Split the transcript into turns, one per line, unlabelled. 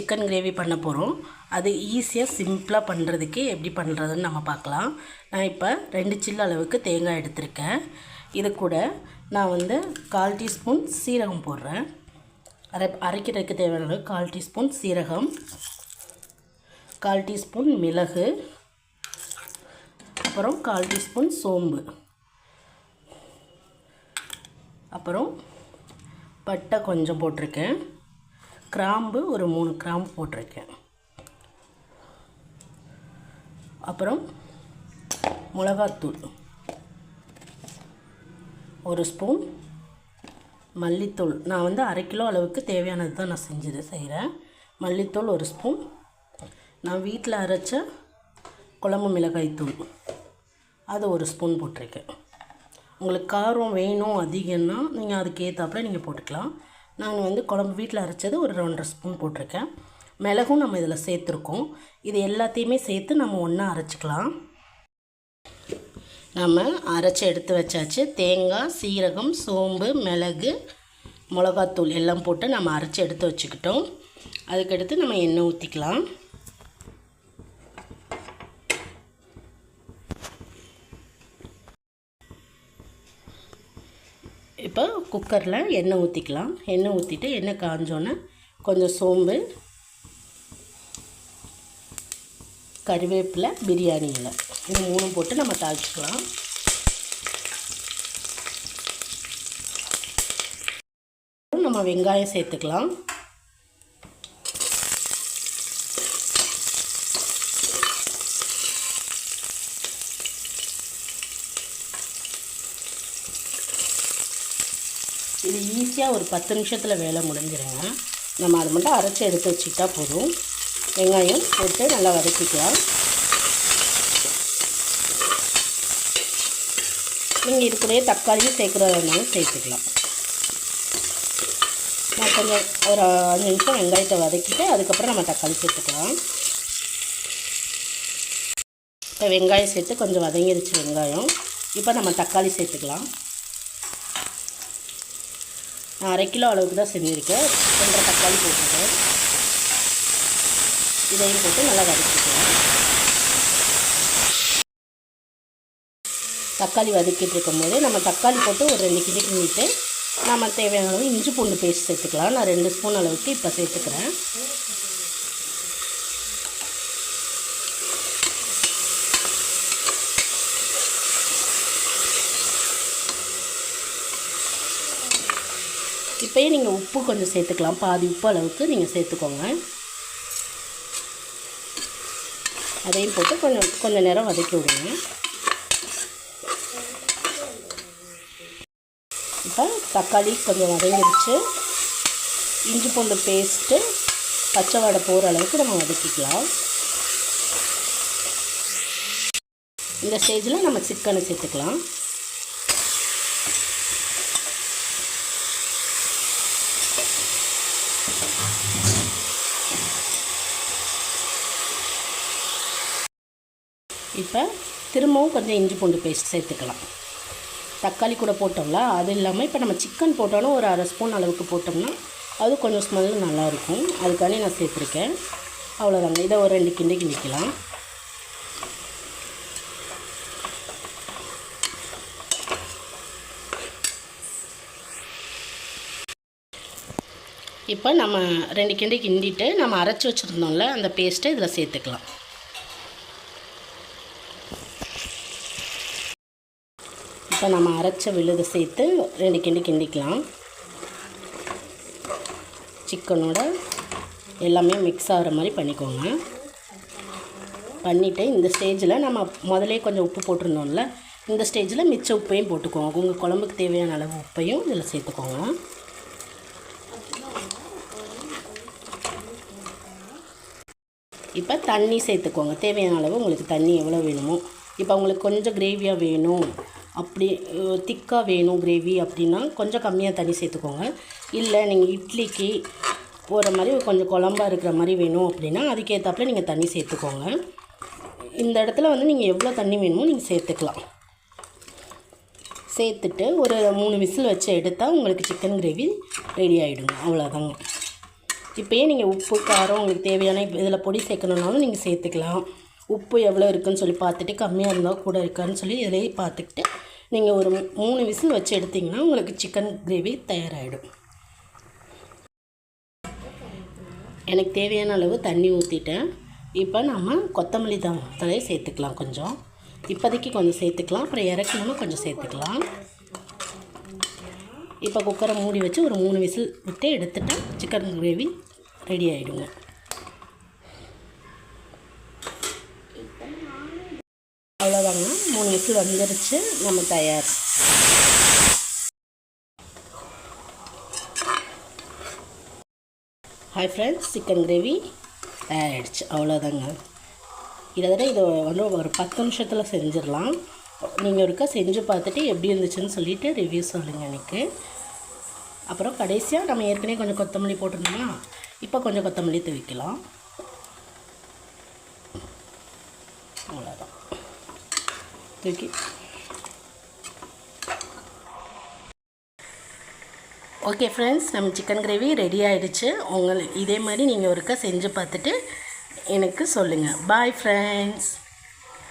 Chicken gravy பண்ண போகிறோம். அது ஈஸியாக சிம்பிளாக பண்ணுறதுக்கு எப்படி பண்ணுறதுன்னு நம்ம பார்க்கலாம். நான் இப்போ 2 சில்லு அளவுக்கு தேங்காய் எடுத்திருக்கேன். இது கூட நான் 1/4 டீஸ்பூன் சீரகம் போடுறேன். அரைக்கிறதுக்கு தேவையான அளவு 1/4 டீஸ்பூன் சீரகம், 1/4 டீஸ்பூன் மிளகு, அப்புறம் 1/4 டீஸ்பூன் சோம்பு, அப்புறம் பட்டை கொஞ்சம் போட்டிருக்கேன், கிராம்பு ஒரு 3 கிராம்பு போட்டிருக்கேன், அப்புறம் மிளகாத்தூள் 1 ஸ்பூன், மல்லித்தூள் நான் 1/2 கிலோ அளவுக்கு தேவையானது தான் நான் செய்கிறேன். மல்லித்தூள் 1 ஸ்பூன், நான் வீட்டில் அரைச்ச குழம்பு மிளகாய் தூள் அது 1 ஸ்பூன் போட்டிருக்கேன். உங்களுக்கு காரம் வேணும் அதிகம்னா நீங்கள் அதுக்கு ஏற்றாப்புல நீங்கள் போட்டுக்கலாம். நான் குழம்பு வீட்டில் அரைச்சது ஒரு 2.5 ஸ்பூன் போட்டிருக்கேன். மிளகும் நம்ம இதில் சேர்த்துருக்கோம். இது எல்லாத்தையுமே சேர்த்து நம்ம ஒன்றா அரைச்சிக்கலாம். நம்ம அரைச்சி எடுத்து வச்சாச்சு. தேங்காய், சீரகம், சோம்பு, மிளகு, மிளகாத்தூள் எல்லாம் போட்டு நம்ம அரைச்சி எடுத்து வச்சுக்கிட்டோம். அதுக்கடுத்து நம்ம எண்ணெய் ஊற்றிக்கலாம். இப்போ குக்கரில் எண்ணெய் ஊற்றிக்கலாம். எண்ணெய் ஊற்றிட்டு எண்ணெய் காஞ்சோன்னே கொஞ்சம் சோம்பு, கறிவேப்பிலை, பிரியாணி இலை இது 3 போட்டு நம்ம தாளிச்சிக்கலாம். நம்ம வெங்காயம் சேர்த்துக்கலாம். இது ஈஸியாக ஒரு 10 நிமிஷத்தில் வேலை முடிஞ்சிருங்க. நம்ம அதை மட்டும் அரைச்சி எடுத்து வச்சுக்கிட்டா போதும். வெங்காயம் போட்டு நல்லா வதக்கிக்கலாம். நீங்கள் இதுக்குள்ளேயே தக்காளியும் சேர்க்குறதுனாலும் சேர்த்துக்கலாம். நான் கொஞ்சம் ஒரு 5 நிமிஷம் வெங்காயத்தை வதக்கிட்டு அதுக்கப்புறம் நம்ம தக்காளி சேர்த்துக்கலாம். இப்போ வெங்காயம் சேர்த்து கொஞ்சம் வதங்கிடுச்சு வெங்காயம். இப்போ நம்ம தக்காளி சேர்த்துக்கலாம். நான் 1/2 கிலோ அளவுக்கு தான் செஞ்சுருக்கேன். 2 தக்காளி போட்டுருக்கேன். இதையும் போட்டு நல்லா வதக்கிக்கலாம். தக்காளி வதக்கிட்டு இருக்கும்போது நம்ம தக்காளி போட்டு ஒரு 2 கிண்டி கிண்டிட்டு நம்ம தேவையான அளவு இஞ்சி பூண்டு பேஸ்ட் சேர்த்துக்கலாம். நான் 2 ஸ்பூன் அளவுக்கு இப்போ சேர்த்துக்கிறேன். இப்போயே நீங்கள் உப்பு கொஞ்சம் சேர்த்துக்கலாம். பாதி உப்பு அளவுக்கு நீங்கள் சேர்த்துக்கோங்க. அதையும் போட்டு கொஞ்சம் நேரம் வதக்கி விடுங்க. இப்போ தக்காளி கொஞ்சம் வதங்கிடுச்சு. இஞ்சி பூண்டு பேஸ்ட்டு பச்சை வாடை போகிற அளவுக்கு நம்ம வதக்கிக்கலாம். இந்த ஸ்டேஜில் நம்ம சிக்கனை சேர்த்துக்கலாம். இப்போ திரும்பவும் கொஞ்சம் இஞ்சி பூண்டு பேஸ்ட் சேர்த்துக்கலாம். தக்காளி கூட போட்டோம்ல, அது இல்லாமல் இப்போ நம்ம சிக்கன் போட்டோன்னா ஒரு 1/2 ஸ்பூன் அளவுக்கு போட்டோம்னா அது கொஞ்சம் ஸ்மெல் நல்லாயிருக்கும். அதுக்காண்டி நான் சேர்த்துருக்கேன். அவ்வளோதாங்க. இதை ஒரு 2 கிண்டி கிண்டிக்கலாம். இப்போ நம்ம 2 கிண்டி கிண்டிட்டு நம்ம அரைச்சி வச்சுருந்தோம்ல அந்த பேஸ்ட்டை இதில் சேர்த்துக்கலாம். இப்போ நம்ம அரைச்ச விழுதை சேர்த்து 2 கிண்டி கிண்டிக்கலாம். சிக்கனோட எல்லாமே மிக்ஸ் ஆகிற மாதிரி பண்ணிக்கோங்க. பண்ணிவிட்டு இந்த ஸ்டேஜில் நம்ம முதலே கொஞ்சம் உப்பு போட்டிருந்தோம்ல, இந்த ஸ்டேஜில் மிச்ச உப்பையும் போட்டுக்கோங்க. உங்கள் குழம்புக்கு தேவையான அளவு உப்பையும் இதில் சேர்த்துக்கோங்க. இப்போ தண்ணி சேர்த்துக்கோங்க. தேவையான அளவு உங்களுக்கு தண்ணி எவ்வளோ வேணுமோ. இப்போ உங்களுக்கு கொஞ்சம் கிரேவியாக வேணும், அப்படி திக்காக வேணும் கிரேவி அப்படின்னா கொஞ்சம் கம்மியாக தண்ணி சேர்த்துக்கோங்க. இல்லை நீங்கள் இட்லிக்கு போகிற மாதிரி கொஞ்சம் குழம்பா இருக்கிற மாதிரி வேணும் அப்படின்னா அதுக்கேற்றாப்புல நீங்கள் தண்ணி சேர்த்துக்கோங்க. இந்த இடத்துல நீங்கள் எவ்வளோ தண்ணி வேணுமோ நீங்கள் சேர்த்துக்கலாம். சேர்த்துட்டு ஒரு 3 விசில் வச்சு எடுத்தால் உங்களுக்கு சிக்கன் கிரேவி ரெடி ஆகிடுங்க. அவ்வளோதாங்க. இப்போயே நீங்கள் உப்பு காரம் உங்களுக்கு தேவையான இதில் பொடி சேர்க்கணுன்னாலும் நீங்கள் சேர்த்துக்கலாம். உப்பு எவ்வளோ இருக்குதுன்னு சொல்லி பார்த்துட்டு கம்மியாக இருந்தால் கூட இருக்கான்னு சொல்லி இதிலேயே பார்த்துக்கிட்டு நீங்கள் ஒரு 3 விசில் வச்சு எடுத்திங்கன்னா உங்களுக்கு சிக்கன் கிரேவி தயாராகிடும். எனக்கு தேவையான அளவு தண்ணி ஊற்றிட்டேன். இப்போ நம்ம கொத்தமல்லி தழையை சேர்த்துக்கலாம். கொஞ்சம் இப்போதைக்கு கொஞ்சம் சேர்த்துக்கலாம், அப்புறம் இறக்கணும்னா கொஞ்சம் சேர்த்துக்கலாம். இப்போ குக்கரை மூடி வச்சு ஒரு 3 விசில் விட்டு எடுத்துட்டா சிக்கன் கிரேவி ரெடி ஆகிடுங்க. அவ்வளோதாங்க, 3 விசில் வந்துருச்சு, நம்ம தயார். ஹாய் ஃப்ரெண்ட்ஸ், சிக்கன் கிரேவி தயாராகிடுச்சு. அவ்வளோதாங்க. இதை வந்து ஒரு 10 நிமிஷத்தில் செஞ்சிடலாம். நீங்கள் ஒருக்கா செஞ்சு பார்த்துட்டு எப்படி இருந்துச்சுன்னு சொல்லிவிட்டு ரிவ்யூ சொல்லுங்கள் எனக்கு. அப்புறம் கடைசியாக நம்ம ஏற்கனவே கொஞ்சம் கொத்தமல்லி போட்டிருந்தோமா, இப்போ கொஞ்சம் கொத்தமல்லி தூவிக்கலாம். அவ்வளோதான், தூக்கி ஓகே ஃப்ரெண்ட்ஸ், நம்ம சிக்கன் கிரேவி ரெடி ஆகிடுச்சு. இதே மாதிரி நீங்கள் ஒருக்கா செஞ்சு பார்த்துட்டு எனக்கு சொல்லுங்கள். Bye friends.